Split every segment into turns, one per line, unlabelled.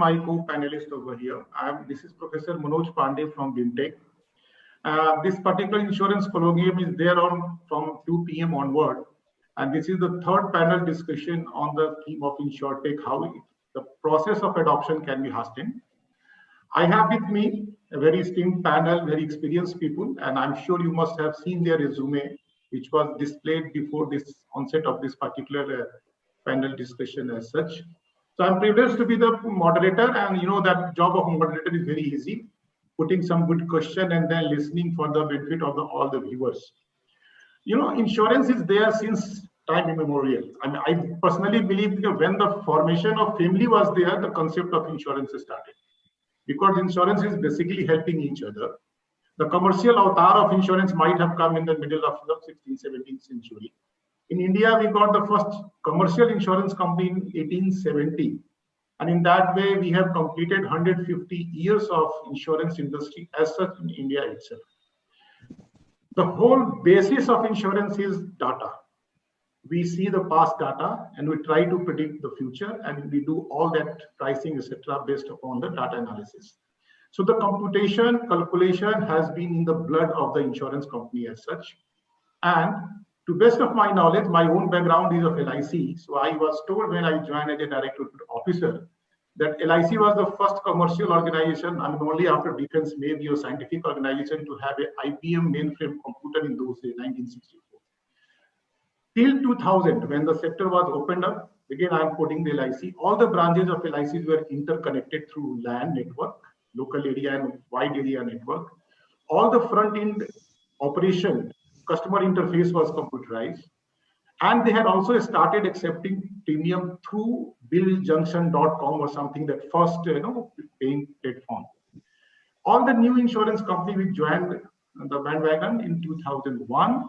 my co-panelist over here. This is Professor Manoj Pandey from BIMTech. This particular insurance colloquium is there on from 2 p.m. onward, and this is the third panel discussion on the theme of InsurTech, how the process of adoption can be hastened. I have with me a very esteemed panel, very experienced people, and I'm sure you must have seen their resume, which was displayed before this onset of this particular panel discussion as such. So I'm privileged to be the moderator, and you know that job of moderator is very easy, putting some good question and then listening for the benefit of all the viewers. You know, insurance is there since time immemorial. I mean, I personally believe that when the formation of family was there, the concept of insurance started. Because insurance is basically helping each other. The commercial avatar of insurance might have come in the middle of the 16th, 17th century. In India, we got the first commercial insurance company in 1870. And in that way, we have completed 150 years of insurance industry as such in India itself. The whole basis of insurance is data. We see the past data and we try to predict the future, and we do all that pricing, etc., based upon the data analysis. So the computation, calculation has been in the blood of the insurance company as such. And to best of my knowledge, my own background is of LIC. So I was told when I joined as a direct recruit officer that LIC was the first commercial organization, I mean only after defense, maybe a scientific organization, to have an IBM mainframe computer in those days, 1964. Till 2000, when the sector was opened up, again I am quoting the LIC, all the branches of LICs were interconnected through LAN network, local area and wide area network. All the front end operation, customer interface was computerized. And they had also started accepting premium through billjunction.com or something, that first paying platform. All the new insurance company which joined the bandwagon in 2001,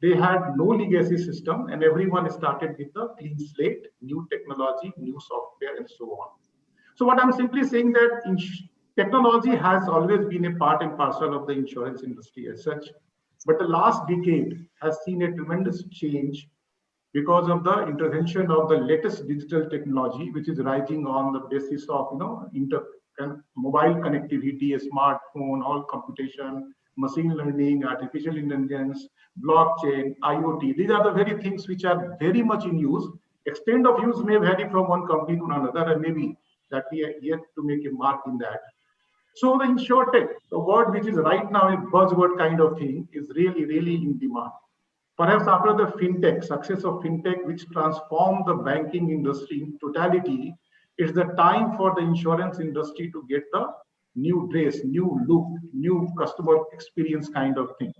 they had no legacy system, and everyone started with a clean slate, new technology, new software, and so on. So what I'm simply saying that technology has always been a part and parcel of the insurance industry as such, but the last decade has seen a tremendous change because of the intervention of the latest digital technology, which is rising on the basis of mobile connectivity, a smartphone, all computation, machine learning, artificial intelligence, blockchain, IoT. These are the very things which are very much in use. Extent of use may vary from one company to another, and maybe that we are yet to make a mark in that. So the InsurTech, the word which is right now a buzzword kind of thing, is really, really in demand. Perhaps after the fintech, success of fintech, which transformed the banking industry in totality, it's the time for the insurance industry to get the new dress, new look, new customer experience kind of thing.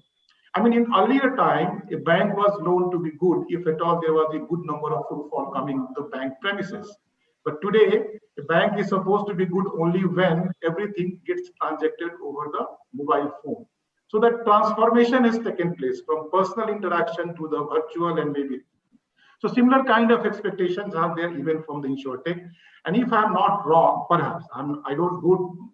I mean, in earlier time, a bank was known to be good if at all there was a good number of footfall coming to the bank premises. But today, a bank is supposed to be good only when everything gets transacted over the mobile phone. So that transformation has taken place from personal interaction to the virtual and maybe. So similar kind of expectations are there even from the InsurTech. And if I'm not wrong, perhaps, I don't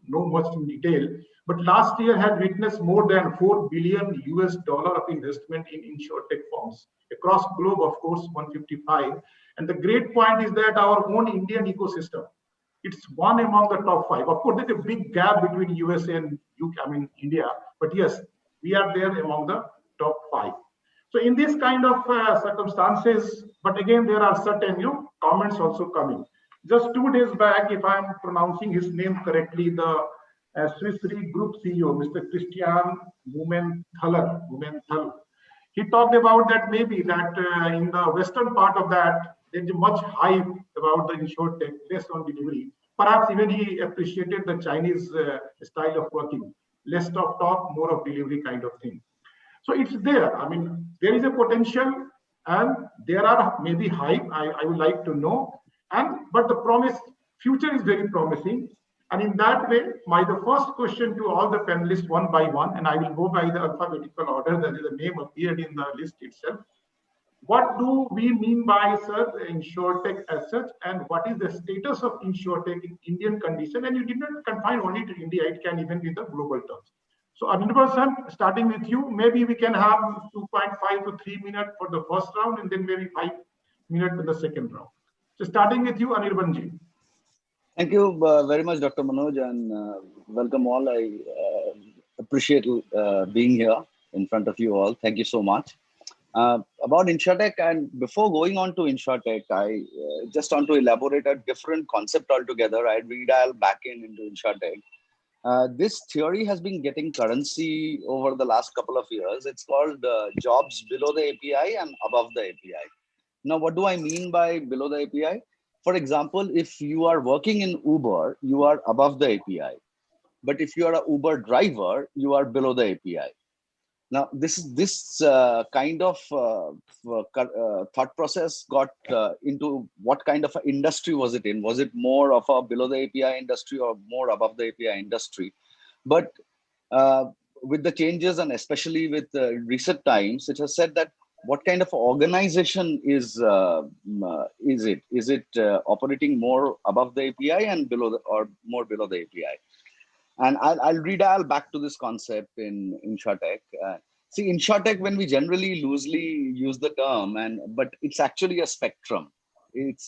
know much in detail, but last year had witnessed more than $4 billion of investment in InsurTech firms across globe, of course, 155. And the great point is that our own Indian ecosystem, it's one among the top 5. Of course, there's a big gap between USA and UK, India, but yes, we are there among the top 5. So in this kind of circumstances, but again, there are certain comments also coming. Just 2 days back, if I'm pronouncing his name correctly, the Swiss Re Group CEO, Mr. Christian Blumenthal, he talked about that maybe that in the western part of that, there's much hype about the InsurTech based on delivery. Perhaps even he appreciated the Chinese style of working, less of talk, more of delivery kind of thing. So it's there. There is a potential, and there are maybe hype. I would like to know. But the future is very promising. And in that way, the first question to all the panelists one by one, and I will go by the alphabetical order, that is the name appeared in the list itself. What do we mean by, sir, InsurTech as such, and what is the status of InsurTech in Indian condition? And you did not confine only to India, it can even be the global terms. So Anirban sir, starting with you, maybe we can have 2.5 to 3 minutes for the first round, and then maybe 5 minutes for the second round. So starting with you, Anirban ji.
Thank you very much, Dr. Manoj, and welcome all. I appreciate being here in front of you all. Thank you so much. About InsurTech, and before going on to InsurTech, I just want to elaborate a different concept altogether. I redial back into InsurTech. This theory has been getting currency over the last couple of years. It's called jobs below the API and above the API. Now, what do I mean by below the API? For example, if you are working in Uber, you are above the API. But if you are a Uber driver, you are below the API. Now, this kind of thought process got into what kind of industry was it in? Was it more of a below the API industry or more above the API industry? But uh, with the changes, and especially with recent times, it has said that what kind of organization is it? Is it operating more above the API and below the, or more below the API? And I'll redial back to this concept in InsurTech. See, InsurTech, when we generally loosely use the term, but it's actually a spectrum. It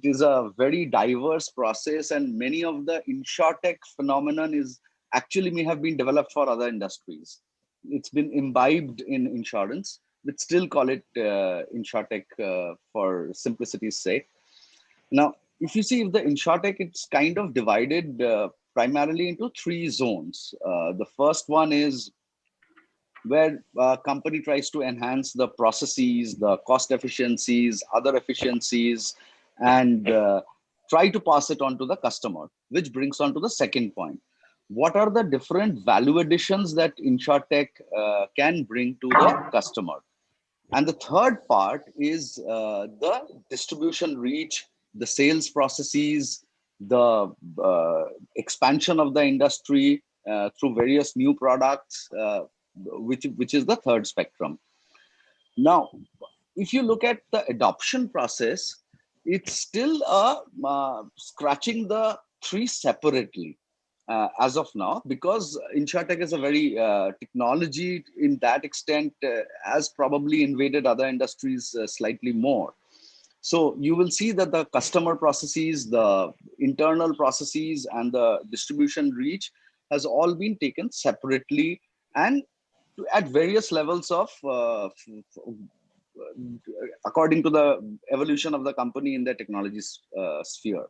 is a very diverse process, and many of the InsurTech phenomenon is actually may have been developed for other industries. It's been imbibed in insurance. But still call it InsurTech for simplicity's sake. Now, if you see if the InsurTech, it's kind of divided primarily into three zones. The first one is where a company tries to enhance the processes, the cost efficiencies, other efficiencies, and try to pass it on to the customer, which brings on to the second point. What are the different value additions that InsurTech can bring to the customer? And the third part is the distribution reach, the sales processes, the expansion of the industry through various new products, which is the third spectrum. Now, if you look at the adoption process, it's still scratching the three separately as of now, because InsurTech is a very technology in that extent has probably invaded other industries slightly more. So you will see that the customer processes, the internal processes, and the distribution reach has all been taken separately and at various levels of according to the evolution of the company in the technology sphere.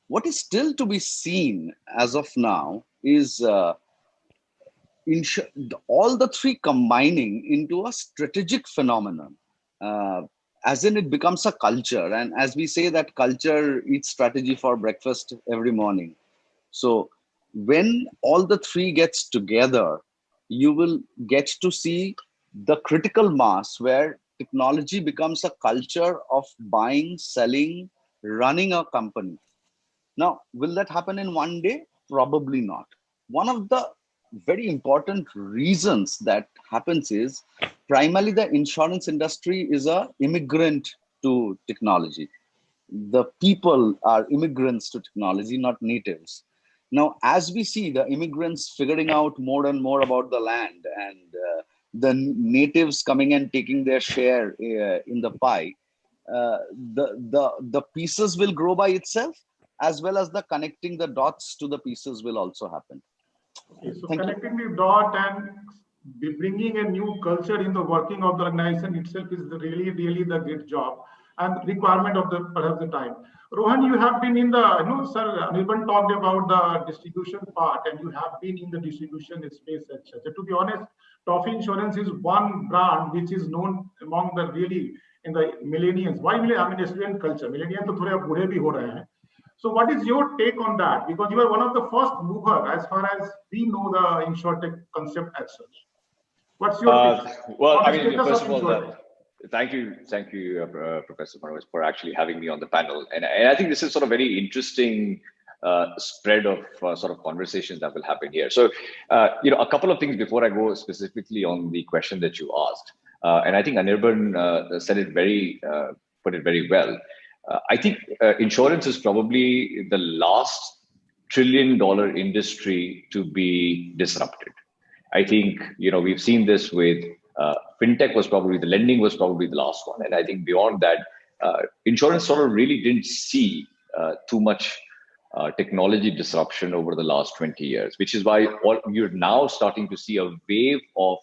What is still to be seen as of now is all the three combining into a strategic phenomenon, as in it becomes a culture. And as we say that culture eats strategy for breakfast every morning. So when all the three gets together, you will get to see the critical mass where technology becomes a culture of buying, selling, running a company. Now, will that happen in one day? Probably not. One of the very important reasons that happens is primarily the insurance industry is a immigrant to technology. The people are immigrants to technology, not natives. Now, as we see the immigrants figuring out more and more about the land, and the natives coming and taking their share in the pie, the pieces will grow by itself, as well as the connecting the dots to the pieces will also happen.
Okay, so
Thank you.
connecting the dot and bringing a new culture in the working of the organization itself is really the great job and requirement of the perhaps the time. Rohan, you have been in the, sir, Anirban talked about the distribution part, and you have been in the distribution space, etc. To be honest, Toffee Insurance is one brand which is known among the really in the millennials. Why I mean student culture? Millennials तो थोड़े बूढ़े भी हो रहे हैं. So what is your take on that? Because you are one of the first mover as far as we know the InsurTech concept as such. What's your take
well,
on
I
the
mean,
status
first
of
of all,
InsurTech?
thank you, Professor Manoj, for actually having me on the panel. And I think this is sort of very interesting spread of sort of conversations that will happen here. So, a couple of things before I go specifically on the question that you asked. And I think Anirban said it put it very well. I think insurance is probably the last trillion-dollar industry to be disrupted. I think, we've seen this with fintech the lending was probably the last one. And I think beyond that, insurance sort of really didn't see too much technology disruption over the last 20 years, which is why you're now starting to see a wave of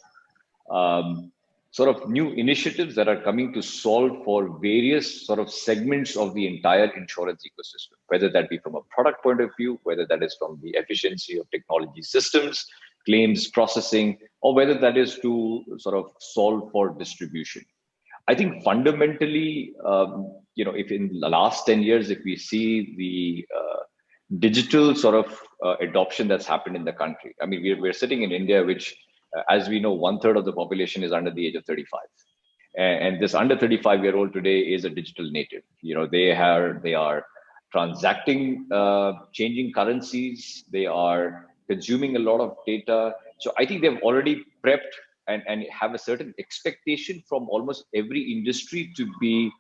sort of new initiatives that are coming to solve for various sort of segments of the entire insurance ecosystem, whether that be from a product point of view, whether that is from the efficiency of technology systems, claims processing, or whether that is to sort of solve for distribution. I think fundamentally, if in the last 10 years, if we see the digital sort of adoption that's happened in the country, I mean, we're sitting in India, which, as we know, 1/3 of the population is under the age of 35. And this under 35-year-old today is a digital native. They are transacting, changing currencies, they are consuming a lot of data. So I think they've already prepped and have a certain expectation from almost every industry to be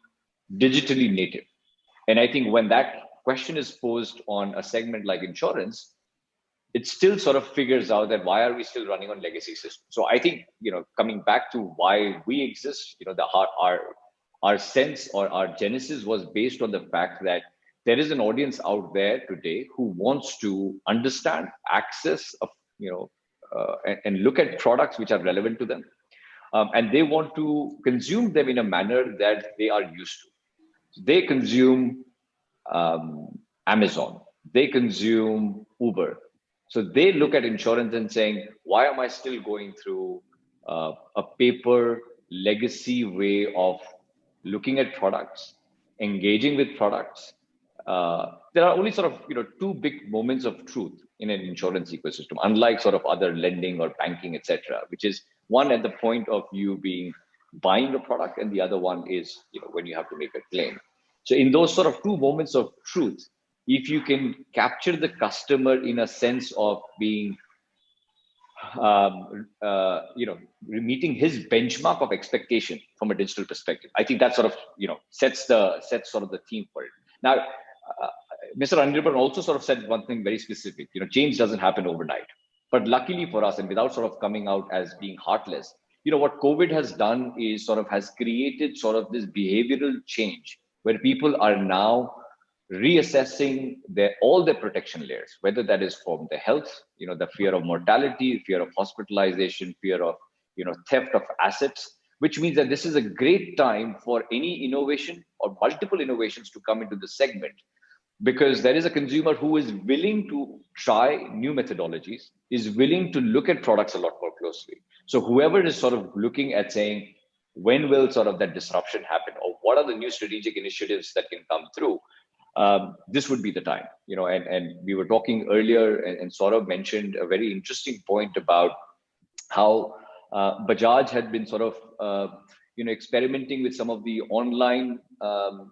digitally native. And I think when that question is posed on a segment like insurance, it still sort of figures out that why are we still running on legacy systems? So I think, coming back to why we exist, our sense or our genesis was based on the fact that there is an audience out there today who wants to understand, access, and look at products which are relevant to them. And they want to consume them in a manner that they are used to. They consume Amazon, they consume Uber. So they look at insurance and saying, why am I still going through a paper legacy way of looking at products, engaging with products? There are only sort of two big moments of truth in an insurance ecosystem, unlike sort of other lending or banking, etc., which is one at the point of you buying a product, and the other one is when you have to make a claim. So in those sort of two moments of truth, if you can capture the customer in a sense of being meeting his benchmark of expectation from a digital perspective, I think that sort of sets sort of the theme for it. Now, Mr. Anirban also sort of said one thing very specific. Change doesn't happen overnight. But luckily for us, and without sort of coming out as being heartless, what COVID has done is sort of has created sort of this behavioral change where people are now reassessing all their protection layers, whether that is from the health, the fear of mortality, fear of hospitalization, fear of theft of assets, which means that this is a great time for any innovation or multiple innovations to come into the segment, because there is a consumer who is willing to try new methodologies, is willing to look at products a lot more closely. So whoever is sort of looking at saying, when will sort of that disruption happen, or what are the new strategic initiatives that can come through, this would be the time. And we were talking earlier, and Saurabh mentioned a very interesting point about how Bajaj had been sort of experimenting with some of the online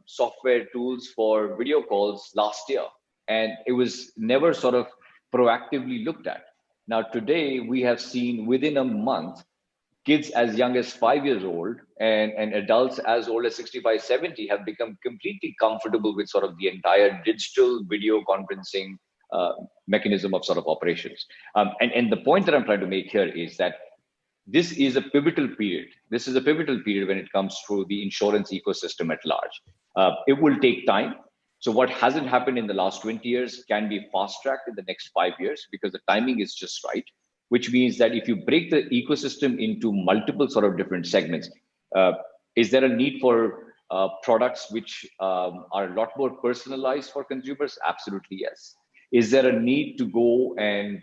software tools for video calls last year, and it was never sort of proactively looked at. Now today we have seen within a month, kids as young as 5 years old and adults as old as 65, 70 have become completely comfortable with sort of the entire digital video conferencing mechanism of sort of operations. And the point that I'm trying to make here is that this is a pivotal period. This is a pivotal period when it comes to the insurance ecosystem at large. It will take time. So what hasn't happened in the last 20 years can be fast-tracked in the next 5 years because the timing is just right, which means that if you break the ecosystem into multiple sort of different segments, is there a need for products which are a lot more personalized for consumers? Absolutely, yes. Is there a need to go and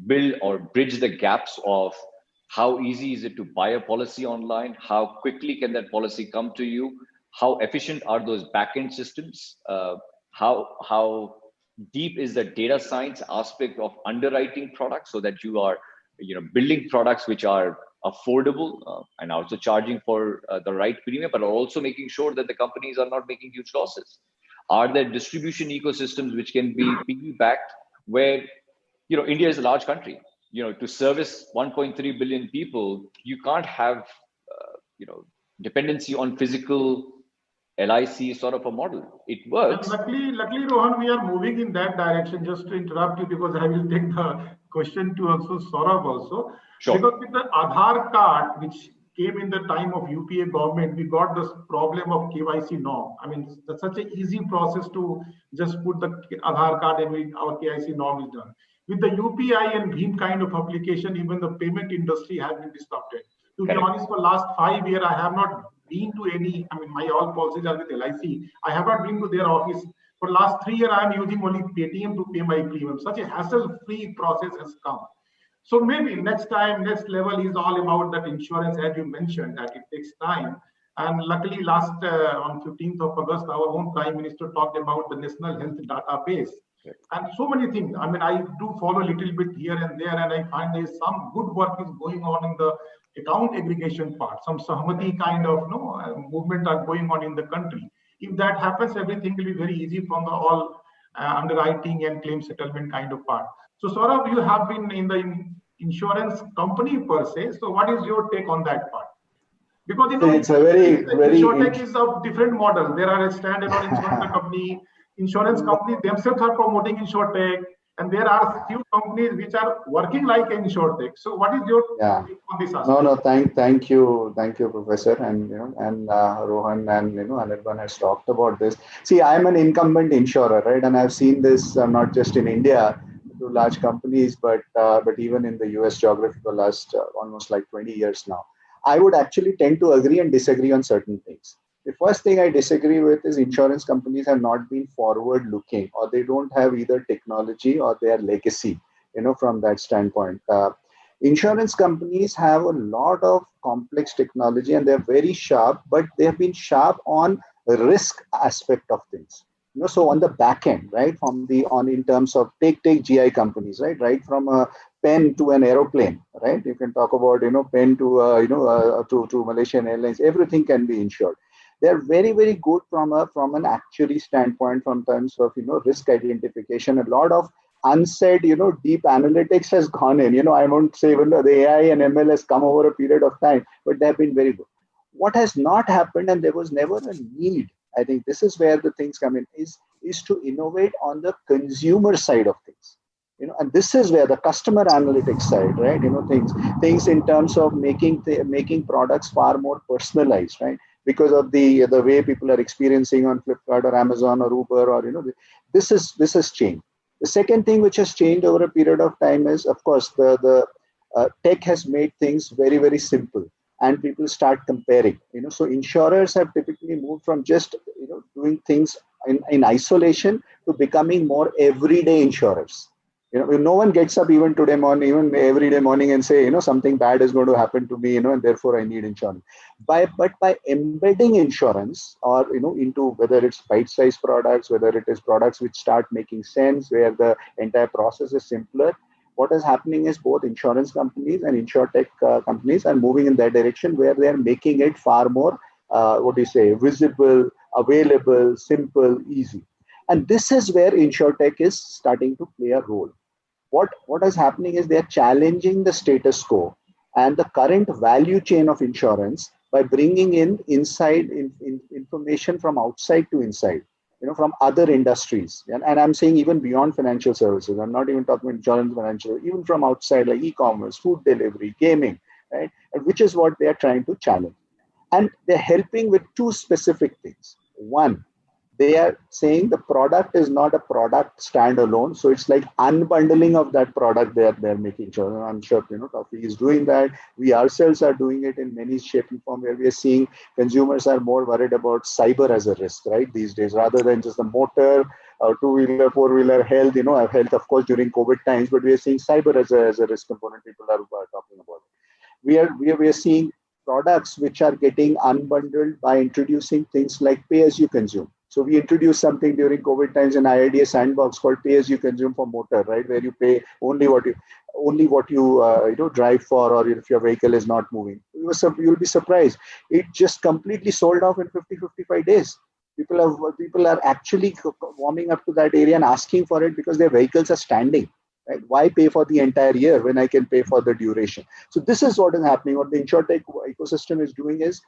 build or bridge the gaps of how easy is it to buy a policy online? How quickly can that policy come to you? How efficient are those backend systems? How deep is the data science aspect of underwriting products so that you are building products which are affordable and also charging for the right premium, but also making sure that the companies are not making huge losses? Are there distribution ecosystems which can be piggybacked where, India is a large country, to service 1.3 billion people, you can't have, dependency on physical LIC sort of a model. It works.
Luckily, Rohan, we are moving in that direction. Just to interrupt you, because I will take the question to also Saurabh also.
Sure.
Because with the Aadhaar card, which came in the time of UPA government, we got this problem of KYC norm. I mean, that's such an easy process to just put the Aadhaar card and our KYC norm is done. With the UPI and BHIM kind of application, even the payment industry has been disrupted. To be honest, for last 5 years, I have not been to any, I mean, my all policies are with LIC. I have not been to their office. For last 3 years, I am using only Paytm to pay my premium. Such a hassle-free process has come. So maybe next time, next level is all about that insurance, as you mentioned, that it takes time. And luckily, last on 15th of August, our own Prime Minister talked about the National Health Database. And so many things. I mean, I do follow a little bit here and there, and I find there's some good work is going on in the account aggregation part. Some Sahmati kind of movement are going on in the country. If that happens, everything will be very easy from the all underwriting and claim settlement kind of part. So Saurabh, you have been in the insurance company per se. So what is your take on that part? Because
it's a very
InsurTech is a different model. There are a standalone insurance company themselves are promoting InsurTech, and there are few companies which are working like InsurTech. So what is your take on this aspect?
No, thank you, Professor, and Rohan and Anirban has talked about this. See, I'm an incumbent insurer, right, and I've seen this not just in India to large companies, but even in the US geography for last almost like 20 years now. I would actually tend to agree and disagree on certain things. The first thing I disagree with is insurance companies have not been forward looking, or they don't have either technology or their legacy, from that standpoint. Insurance companies have a lot of complex technology and they're very sharp, but they have been sharp on the risk aspect of things. So on the back end, right, in terms of take GI companies, right from a pen to an aeroplane, right? You can talk about pen to Malaysian Airlines. Everything can be insured. They're very, very good from an actuary standpoint, from terms of risk identification. A lot of unsaid deep analytics has gone in. I won't say even the AI and ML has come over a period of time, but they have been very good. What has not happened, and there was never a need, I think this is where the things come in, is to innovate on the consumer side of things. And this is where the customer analytics side, right? Things in terms of making products far more personalized, right? Because of the way people are experiencing on Flipkart or Amazon or Uber, or this has changed. The second thing which has changed over a period of time is, of course, the tech has made things very, very simple, and people start comparing. So insurers have typically moved from just doing things in isolation to becoming more everyday insurers. No one gets up even every day morning and say, something bad is going to happen to me, and therefore I need insurance. But by embedding insurance, or into whether it's bite-sized products, whether it is products which start making sense, where the entire process is simpler, what is happening is both insurance companies and InsurTech companies are moving in that direction, where they are making it far more, visible, available, simple, easy. And this is where InsurTech is starting to play a role. What is happening is they are challenging the status quo and the current value chain of insurance by bringing in information from outside to inside, from other industries. And I'm saying even beyond financial services. I'm not even talking about insurance, financial, even from outside, like e-commerce, food delivery, gaming, right? And which is what they are trying to challenge. And they're helping with two specific things. One, they are saying the product is not a product standalone. So it's like unbundling of that product they're making sure. I'm sure, Toffee is doing that. We ourselves are doing it in many shape and form, where we are seeing consumers are more worried about cyber as a risk, right, these days, rather than just the motor, two-wheeler, four-wheeler health, health, of course, during COVID times, but we are seeing cyber as a risk component people are talking about. We are seeing products which are getting unbundled by introducing things like pay as you consume. So we introduced something during COVID times in IRDA sandbox called pay as you consume for motor, right? Where you pay only what you drive for, or if your vehicle is not moving. You'll be surprised. It just completely sold off in 50-55 days. People are actually warming up to that area and asking for it because their vehicles are standing. Right? Why pay for the entire year when I can pay for the duration? So this is what is happening. What the InsurTech ecosystem is doing is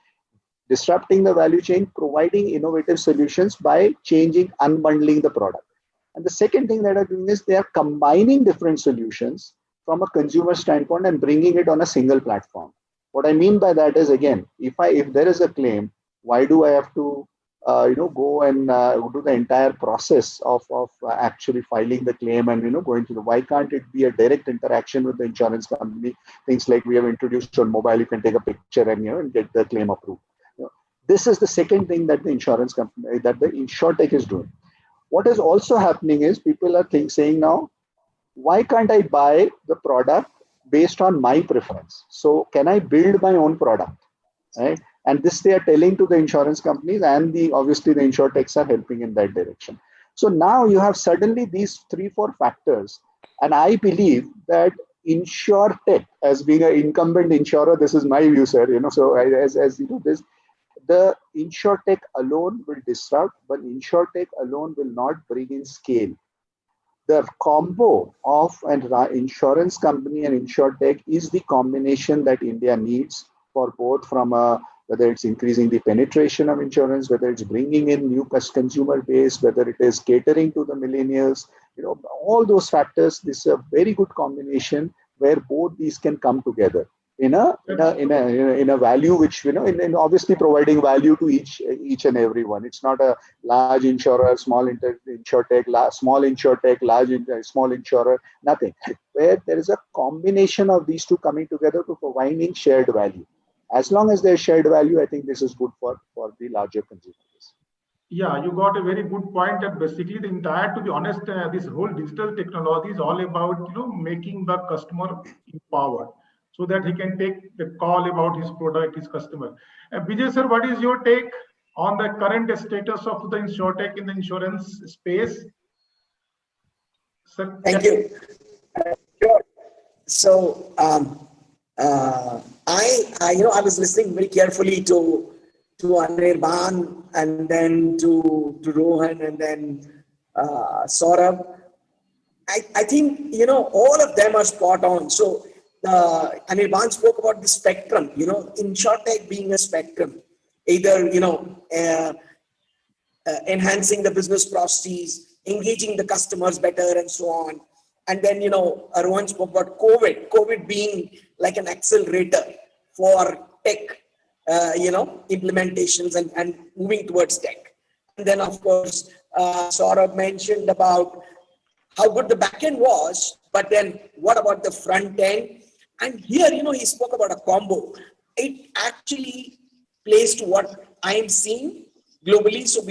disrupting the value chain, providing innovative solutions by unbundling the product. And the second thing that they're doing is they are combining different solutions from a consumer standpoint and bringing it on a single platform. What I mean by that is, again, if there is a claim, why do I have to go and do the entire process of actually filing the claim and going through why can't it be a direct interaction with the insurance company? Things like we have introduced on mobile, you can take a picture and and get the claim approved. This is the second thing that the insurance company, that the InsurTech is doing. What is also happening is people are saying now, why can't I buy the product based on my preference? So can I build my own product, right? And this they are telling to the insurance companies, and obviously the InsurTechs are helping in that direction. So now you have suddenly these 3-4 factors, and I believe that InsurTech, as being an incumbent insurer, this is my view, sir. So as this, the InsurTech alone will disrupt, but InsurTech alone will not bring in scale. The combo of an insurance company and InsurTech is the combination that India needs for both from whether it's increasing the penetration of insurance, whether it's bringing in new consumer base, whether it is catering to the millennials, all those factors. This is a very good combination where both these can come together in a value which in obviously providing value to each and every one. It's not a large insurer, small InsurTech, small InsurTech, small insurer, nothing. Where there is a combination of these two coming together to providing shared value. As long as there's shared value, I think this is good for the larger consumers.
Yeah, you got a very good point. And basically, the entire, to be honest, this whole digital technology is all about making the customer empowered, so that he can take the call about his product, his customer. Vijay sir, what is your take on the current status of the InsurTech in the insurance space? Sir,
thank you. Sure. So I was listening very carefully to Anirban, and then to Rohan, and then Saurabh. I think all of them are spot on. So Anirban spoke about the spectrum. InsurTech being a spectrum, either enhancing the business processes, engaging the customers better, and so on. And then Rohan spoke about COVID being like an accelerator for tech, implementations and moving towards tech. And then of course, Saurabh mentioned about how good the back end was, but then what about the front end? And here, he spoke about a combo. It actually plays to what I'm seeing globally. So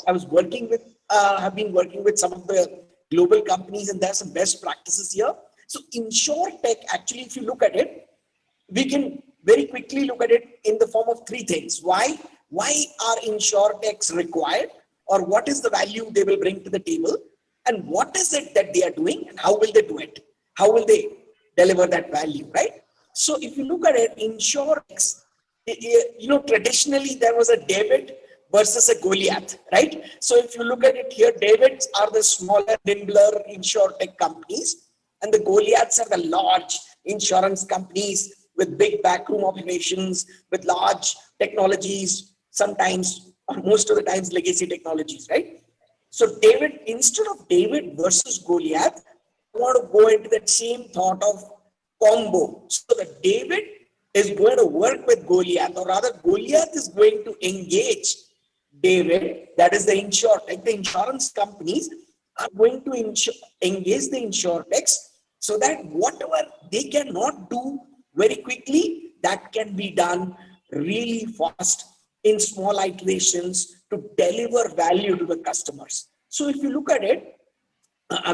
I was working with, have been working with some of the global companies, and there's some best practices here. So InsurTech, actually, if you look at it, we can very quickly look at it in the form of 3 things. Why are InsurTechs required, or what is the value they will bring to the table, and what is it that they are doing, and how will they do it? How will they deliver that value, right? So if you look at it, InsurTechs, traditionally there was a David versus a Goliath, right? So if you look at it here, Davids are the smaller, nimbler InsurTech companies, and the Goliaths are the large insurance companies with big backroom operations, with large technologies, sometimes, most of the times, legacy technologies, right? So instead of David versus Goliath, I want to go into that same thought of combo. So that David is going to work with Goliath, or rather Goliath is going to engage David, that is the InsurTech. The insurance companies are going to engage the InsurTechs so that whatever they cannot do very quickly, that can be done really fast in small iterations to deliver value to the customers. So if you look at it,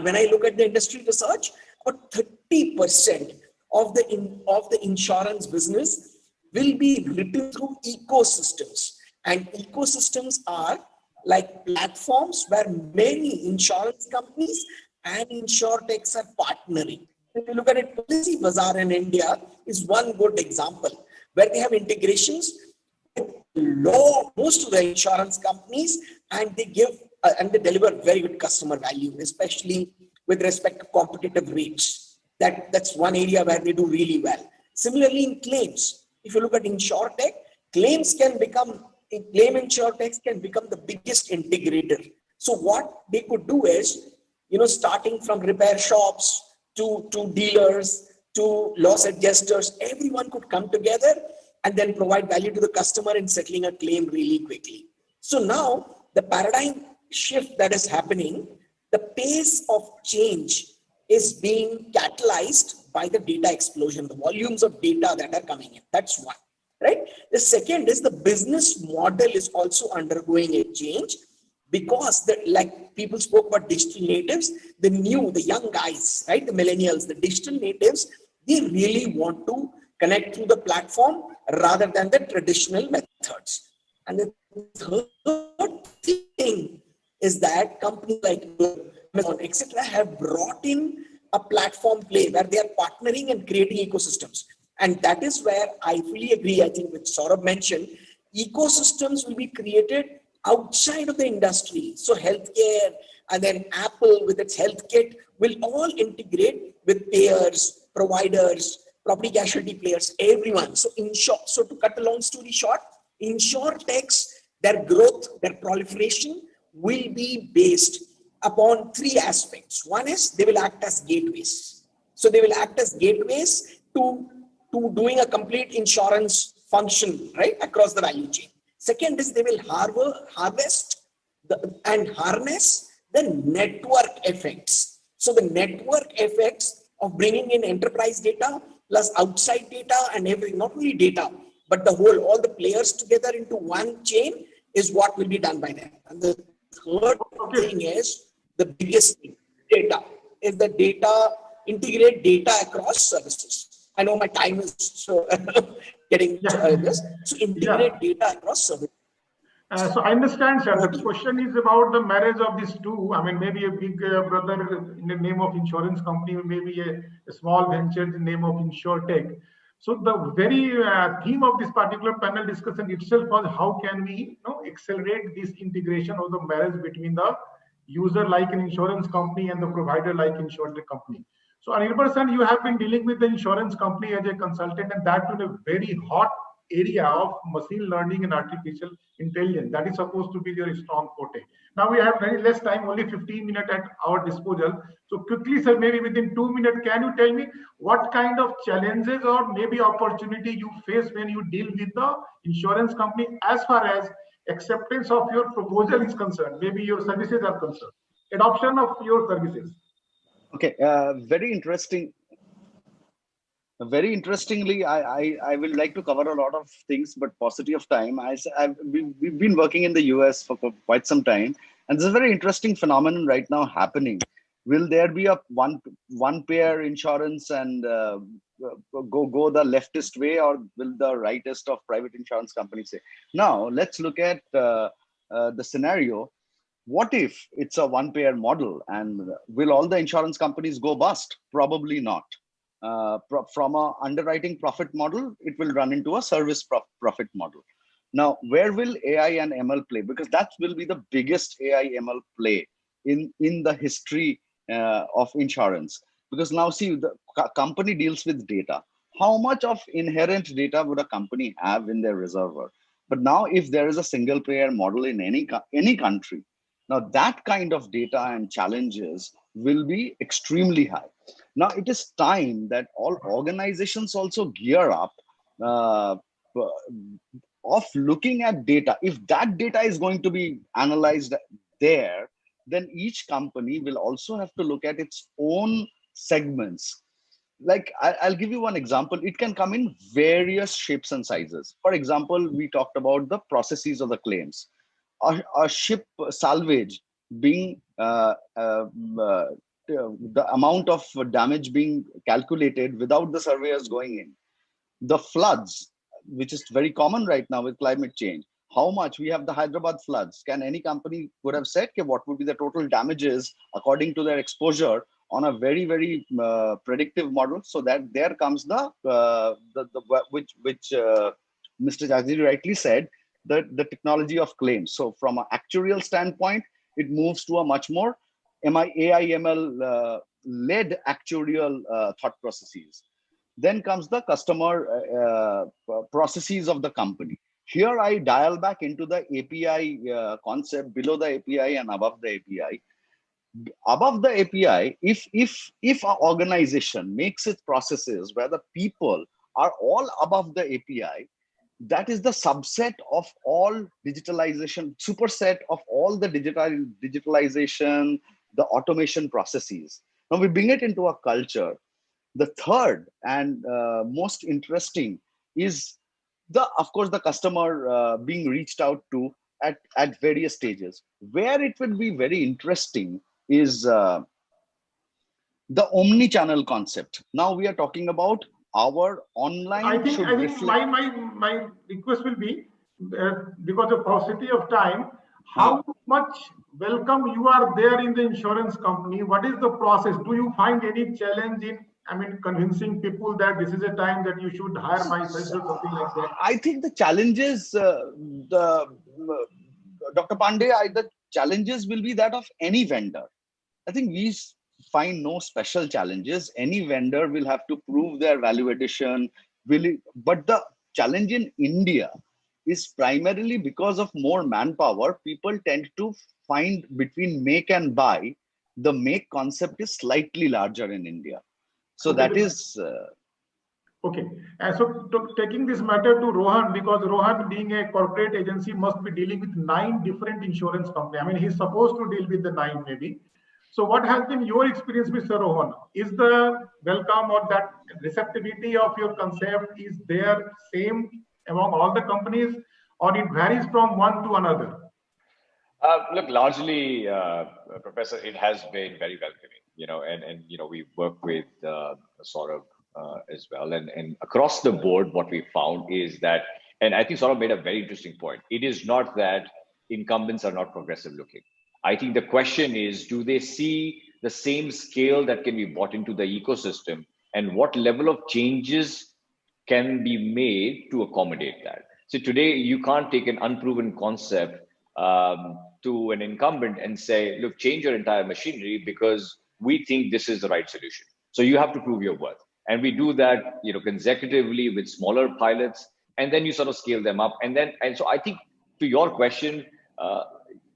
when I look at the industry research, about 30% of the insurance business will be written through ecosystems. And ecosystems are like platforms where many insurance companies and InsurTechs are partnering. If you look at it, Policybazaar in India is one good example, where they have integrations with most of the insurance companies, and they deliver very good customer value, especially with respect to competitive rates. That's one area where they do really well. Similarly, in claims, if you look at InsurTech, claim InsurTechs can become the biggest integrator. So what they could do is, starting from repair shops to dealers to loss adjusters, everyone could come together and then provide value to the customer in settling a claim really quickly. So now the paradigm shift that is happening, the pace of change is being catalyzed by the data explosion, the volumes of data that are coming in. That's one, right? The second is the business model is also undergoing a change, because like people spoke about digital natives, the young guys, right? The millennials, the digital natives, they really want to connect through the platform rather than the traditional methods. And the third thing is that companies like Amazon, etc., have brought in a platform play where they are partnering and creating ecosystems. And that is where I fully agree, I think, which Saurabh mentioned, ecosystems will be created outside of the industry. So healthcare, and then Apple with its health kit will all integrate with payers, providers, property casualty players, everyone. So so to cut a long story short, InsurTechs, their growth, their proliferation will be based upon three aspects. One is they will act as gateways. So they will act as gateways to doing a complete insurance function, right, across the value chain. Second is they will harvest and harness the network effects. So the network effects of bringing in enterprise data plus outside data and everything, not only data, but all the players together into one chain is what will be done by them. And the third thing is the biggest thing, data, is the data, integrate data across services. I know my time is getting this. So integrate data across services.
So I understand, sir. The question is about the marriage of these two. I mean, maybe a big brother in the name of insurance company, maybe a small venture in the name of InsurTech. So the very theme of this particular panel discussion itself was how can we accelerate this integration of the marriage between the user like an insurance company and the provider like InsurTech company. So Anirban, you have been dealing with the insurance company as a consultant, and that in a very hot area of machine learning and artificial intelligence. That is supposed to be your strong forte. Now we have very less time, only 15 minutes at our disposal. So quickly, sir, maybe within 2 minutes, can you tell me what kind of challenges or maybe opportunity you face when you deal with the insurance company as far as acceptance of your proposal is concerned, maybe your services are concerned, adoption of your services?
Okay, very interesting. Very interestingly, I will like to cover a lot of things, but paucity of time. We've been working in the US for quite some time, and there's a very interesting phenomenon right now happening. Will there be a one payer insurance and go the leftist way, or will the rightist of private insurance companies say? Now let's look at the scenario. What if it's a one payer model, and will all the insurance companies go bust? Probably not. From a underwriting profit model, it will run into a service profit model. Now, where will AI and ML play? Because that will be the biggest AI ML play in the history of insurance. Because now, see, the company deals with data. How much of inherent data would a company have in their reservoir? But now, if there is a single payer model in any country, now that kind of data and challenges will be extremely high. Now it is time that all organizations also gear up of looking at data. If that data is going to be analyzed there, then each company will also have to look at its own segments. Like I'll give you one example. It can come in various shapes and sizes. For example, we talked about the processes of the claims. A ship salvage being the amount of damage being calculated without the surveyors going in. The floods, which is very common right now with climate change. How much? We have the Hyderabad floods. Can any company would have said what would be the total damages according to their exposure on a very, very predictive model? So that there comes the which Mr. Jagdi rightly said, the technology of claims. So from an actuarial standpoint, it moves to a much more AI ML led actuarial thought processes. Then comes the customer processes of the company. Here I dial back into the API concept, below the API and above the API. Above the API, if an organization makes its processes where the people are all above the API, that is the subset of all digitalization, superset of all the digitalization, the automation processes. Now we bring it into a culture. The third and most interesting is of course, the customer being reached out to at various stages. Where it will be very interesting is the omni-channel concept. Now we are talking about our online
I think
reflect.
my request will be, because of paucity of time, how much welcome you are there in the insurance company? What is the process? Do you find any challenge in, convincing people that this is a time that you should hire myself or something like that?
I think the challenges, Dr. Pandey, the challenges will be that of any vendor. I think we find no special challenges. Any vendor will have to prove their value addition. But the challenge in India is primarily because of more manpower. People tend to find between make and buy, the make concept is slightly larger in India. So
okay,
that is...
Okay, so taking this matter to Rohan, because Rohan being a corporate agency must be dealing with 9 different insurance companies. He's supposed to deal with the 9 maybe. So what has been your experience, Mr. Rohan? Is the welcome or that receptivity of your concept is there same among all the companies, or it varies from one to another?
Look, largely, Professor, it has been very welcoming, and we work with Saurabh as well. And across the board, what we found is that, and I think Saurabh made a very interesting point. It is not that incumbents are not progressive looking. I think the question is, do they see the same scale that can be brought into the ecosystem, and what level of changes can be made to accommodate that? So today, you can't take an unproven concept to an incumbent and say, look, change your entire machinery because we think this is the right solution. So you have to prove your worth. And we do that, consecutively with smaller pilots, and then you sort of scale them up. And so I think, to your question,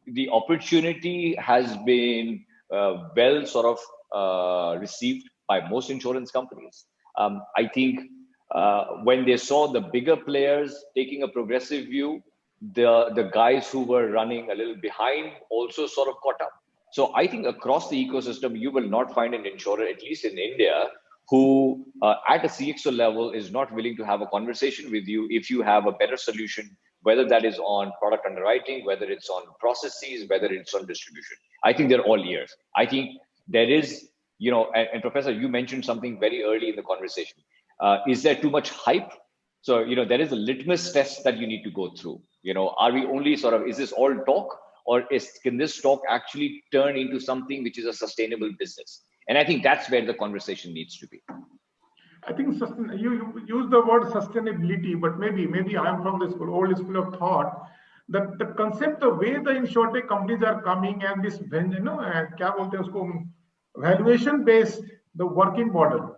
the opportunity has been well sort of received by most insurance companies. I think when they saw the bigger players taking a progressive view, the guys who were running a little behind also sort of caught up. So I think across the ecosystem, you will not find an insurer, at least in India, who at a CXO level is not willing to have a conversation with you if you have a better solution, whether that is on product underwriting, whether it's on processes, whether it's on distribution. I think they're all ears. I think there is, and Professor, you mentioned something very early in the conversation. Is there too much hype? So, there is a litmus test that you need to go through. Are we only is this all talk, or can this talk actually turn into something which is a sustainable business? And I think that's where the conversation needs to be.
I think you use the word sustainability, but maybe I am from the old school of thought that the concept, the way the insurtech companies are coming and this, valuation based, the working model,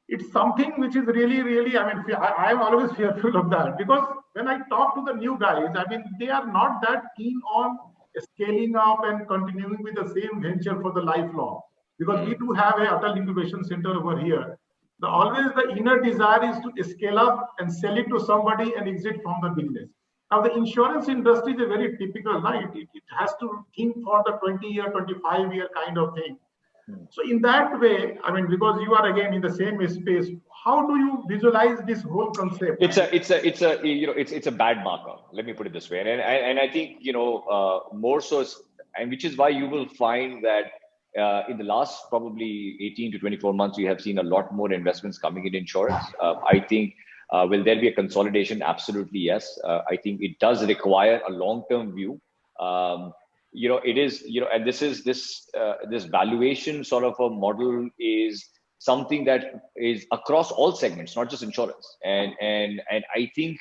it's something which is really, I am always fearful of that, because when I talk to the new guys, they are not that keen on scaling up and continuing with the same venture for the lifelong. Because we do have a Atal Incubation Center over here. Always the inner desire is to scale up and sell it to somebody and exit from the business. Now, the insurance industry is a very typical, right? It has to think for the 20-year, 25-year kind of thing. So in that way, because you are again in the same space, how do you visualize this whole concept?
It's a bad marker. Let me put it this way, and I think more so, and which is why you will find that in the last probably 18 to 24 months, we have seen a lot more investments coming in insurance. I think, will there be a consolidation? Absolutely, yes. I think it does require a long-term view. It is, and this valuation sort of a model is something that is across all segments, not just insurance. And I think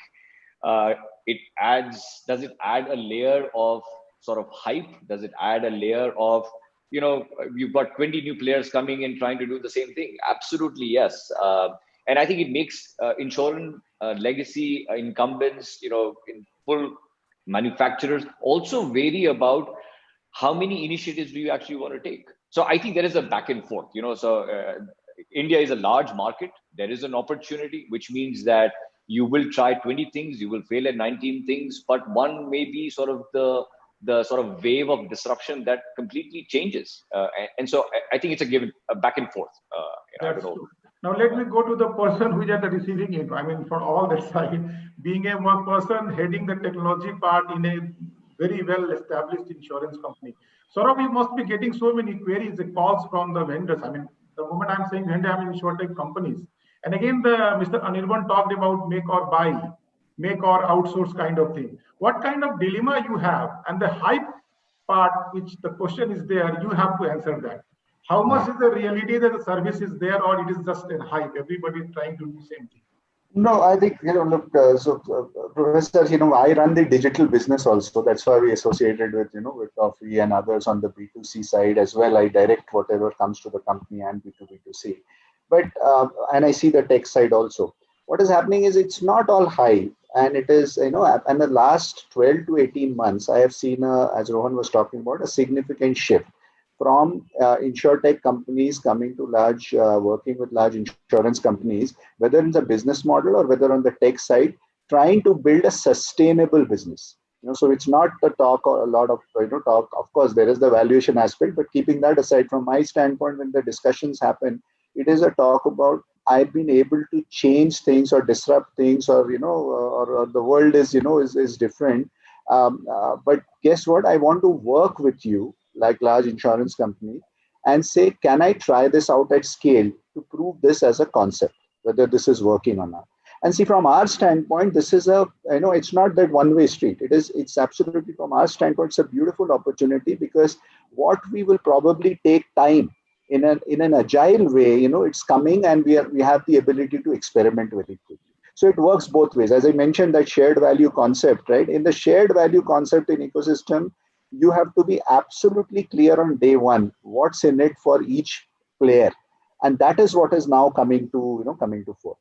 does it add a layer of sort of hype? Does it add a layer of, you've got 20 new players coming in trying to do the same thing? Absolutely, yes. And I think it makes insurance legacy incumbents, in full manufacturers also vary about how many initiatives do you actually want to take. So I think there is a back and forth, so India is a large market. There is an opportunity, which means that you will try 20 things, you will fail at 19 things, but one may be sort of the sort of wave of disruption that completely changes. And so I think it's a back and forth. I don't know.
True. Now let me go to the person who is at the receiving end. I mean, for all that side, being a one person heading the technology part in a very well established insurance company. Saurabh, you must be getting so many queries, calls from the vendors. I mean, the moment I'm saying vendor, I'm in insurtech companies. And again, Mr. Anirban talked about make or buy, make or outsource kind of thing. What kind of dilemma you have? And the hype part, which the question is there, you have to answer that. How much is the reality that the service is there, or it is just a hype? Everybody is trying to do the same thing.
No, I think, look, Professor, I run the digital business also. That's why we associated with, with Toffee and others on the B2C side as well. I direct whatever comes to the company and B2B2C. But, and I see the tech side also. What is happening is it's not all hype. And it is, and the last 12 to 18 months, I have seen, as Rohan was talking about, a significant shift from insurtech companies coming to large, working with large insurance companies, whether in the business model or whether on the tech side, trying to build a sustainable business. So it's not the talk or a lot of talk. Of course, there is the valuation aspect, but keeping that aside, from my standpoint, when the discussions happen, it is a talk about I've been able to change things or disrupt things, or or the world is is different. But guess what? I want to work with you, like large insurance company, and say, can I try this out at scale to prove this as a concept, whether this is working or not? And see, from our standpoint, this is it's not that one-way street. It's absolutely, from our standpoint, it's a beautiful opportunity, because what we will probably take time in an agile way, it's coming, and we have the ability to experiment with it quickly. So it works both ways. As I mentioned, that shared value concept, right? In the shared value concept in ecosystem, you have to be absolutely clear on day one what's in it for each player, and that is what is now coming to fore.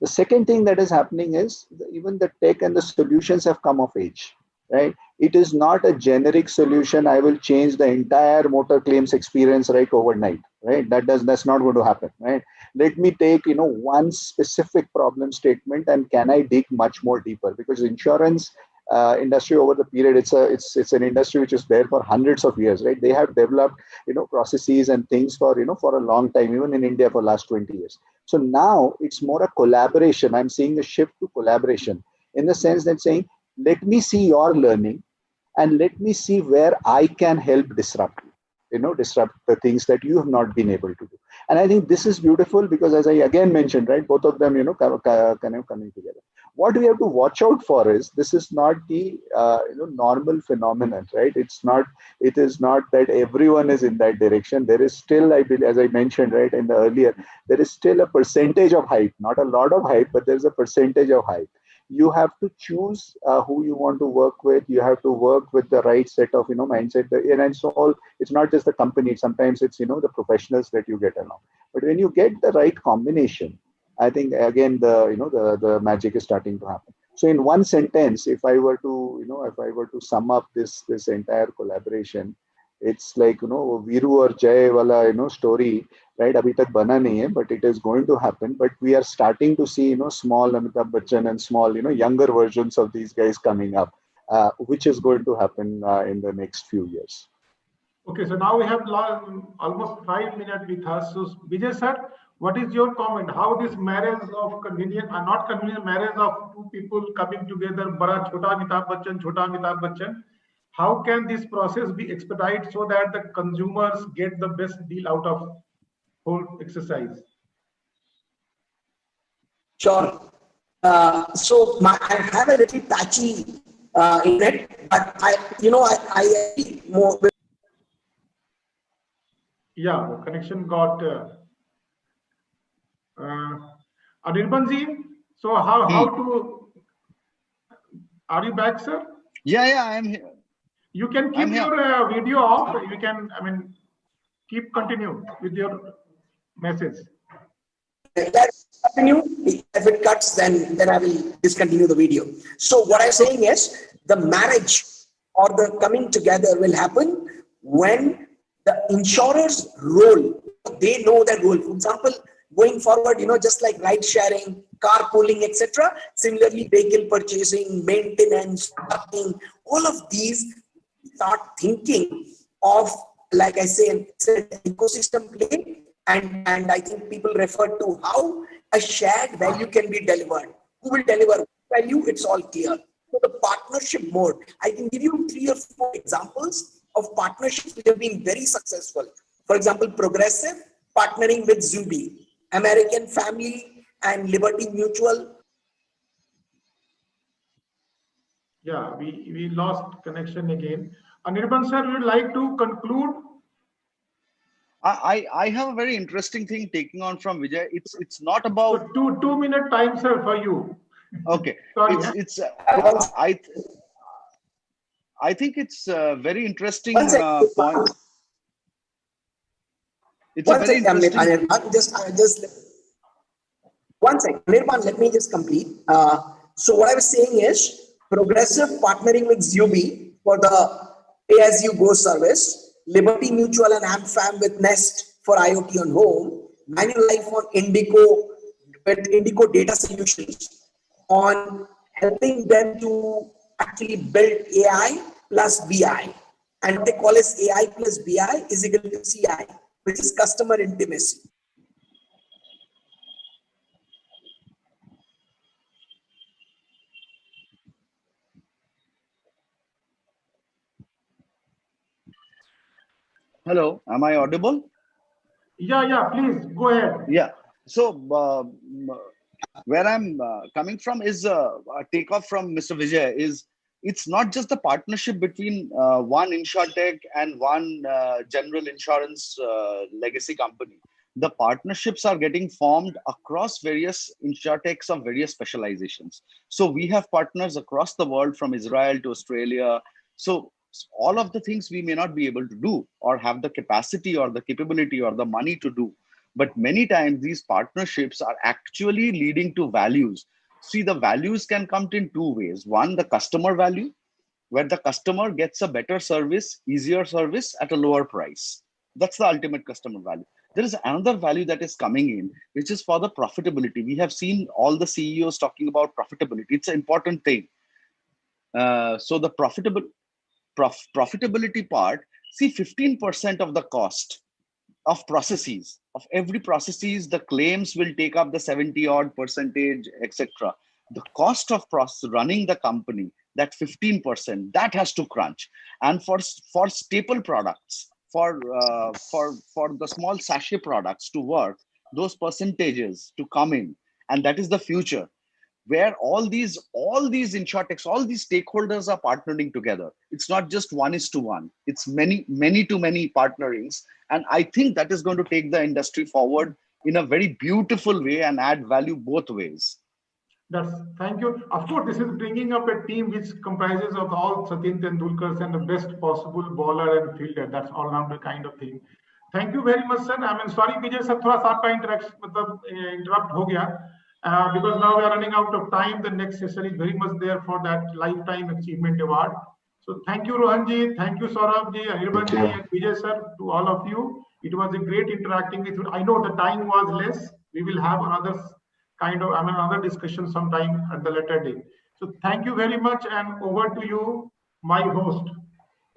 The second thing that is happening is even the tech and the solutions have come of age, right? It is not a generic solution. I will change the entire motor claims experience right overnight, right? That's not going to happen, right? Let me take one specific problem statement, and can I dig much more deeper? Because insurance industry over the period, it's an industry which is there for hundreds of years, right? They have developed processes and things for a long time, even in India for last 20 years. So now it's more a collaboration. I'm seeing a shift to collaboration, in the sense that saying, let me see your learning and let me see where I can help disrupt the things that you have not been able to do. And I think this is beautiful, because as I again mentioned, right, both of them, coming together. What we have to watch out for is, this is not the normal phenomenon, right? It is not that everyone is in that direction. There is still, I believe, as I mentioned, right, in the earlier, there is still a percentage of hype, not a lot of hype, but there's a percentage of hype. You have to choose who you want to work with. You have to work with the right set of mindset. And so it's not just the company. Sometimes it's the professionals that you get along. But when you get the right combination, I think again the magic is starting to happen. So in one sentence, if I were to sum up this entire collaboration, it's like Viru or Jay wala story, right? Abhi tak bana nahi hai, but it is going to happen. But we are starting to see small Amitabh Bachchan and small younger versions of these guys coming up, which is going to happen in the next few years.
Okay, so now we have almost 5 minutes with us. So Vijay sir, what is your comment? How this marriage of convenient, not convenient, marriage of two people coming together, bada chota Amitabh Bachchan, chota Amitabh Bachchan, how can this process be expedited so that the consumers get the best deal out of whole exercise?
Sure. So I have a little patchy internet, but I more.
Yeah, the connection got. Anirbanji, so how to? Are you back, sir?
Yeah, I am here.
You can keep your video off. You can, keep continue with your message.
Let's continue. If it cuts, then I will discontinue the video. So what I'm saying is, the marriage or the coming together will happen when the insurer's role, they know their role. For example, going forward, just like ride sharing, carpooling, etc. Similarly, vehicle purchasing, maintenance, parking, all of these start thinking of, like I say, it's an ecosystem play, and I think people refer to how a shared value can be delivered. Who will deliver value? It's all clear. So the partnership mode, I can give you 3 or 4 examples of partnerships which have been very successful. For example, Progressive partnering with Zuby, American Family and Liberty Mutual.
Yeah, we lost connection again. Anirban sir, would you like to conclude?
I have a very interesting thing taking on from Vijay. It's not about
So 2 minute time, sir, for you.
okay.
Sorry.
I think it's a very interesting
One second.
point. It's
One
a very
second,
interesting.
just one second. Nirman, let me just complete. So what I was saying is Progressive partnering with Zuby for the pay-as-you-go service, Liberty Mutual and AmFam with Nest for IoT on home, Manulife on Indico with Indico Data Solutions on helping them to actually build AI plus BI. And what they call as AI plus BI is equal to CI, which is customer intimacy.
Hello, am I audible?
Yeah, please go ahead.
Yeah. So where I'm coming from is a takeoff from Mr. Vijay is it's not just the partnership between one insurtech and one general insurance legacy company. The partnerships are getting formed across various insurtechs of various specializations. So we have partners across the world from Israel to Australia. So all of the things we may not be able to do or have the capacity or the capability or the money to do. But many times these partnerships are actually leading to values. See, the values can come in 2 ways. One, the customer value, where the customer gets a better service, easier service at a lower price. That's the ultimate customer value. There is another value that is coming in, which is for the profitability. We have seen all the CEOs talking about profitability. It's an important thing. So the profitability part, see 15% of the cost of processes, of every processes, the claims will take up the 70 odd percentage, etc. The cost of running the company, that 15%, that has to crunch. And for staple products, for the small sachet products to work, those percentages to come in, and that is the future, where all these insurtechs, all these stakeholders are partnering together. It's not just 1:1. It's many to many partnerings. And I think that is going to take the industry forward in a very beautiful way and add value both ways.
Thank you. Of course, this is bringing up a team which comprises of all Sachin Tendulkars and the best possible bowler and fielder. That's all around the kind of thing. Thank you very much, sir. I mean, sorry, Vijay sir, थोड़ा सा आपका interrupt हो गया. Because now we are running out of time. The next session is very much there for that Lifetime Achievement Award. So thank you, Rohan ji. Thank you, Saurabh ji, Anirban ji, and Vijay sir, to all of you. It was a great interacting with you. I know the time was less. We will have another discussion sometime at the later date. So thank you very much, and over to you, my host.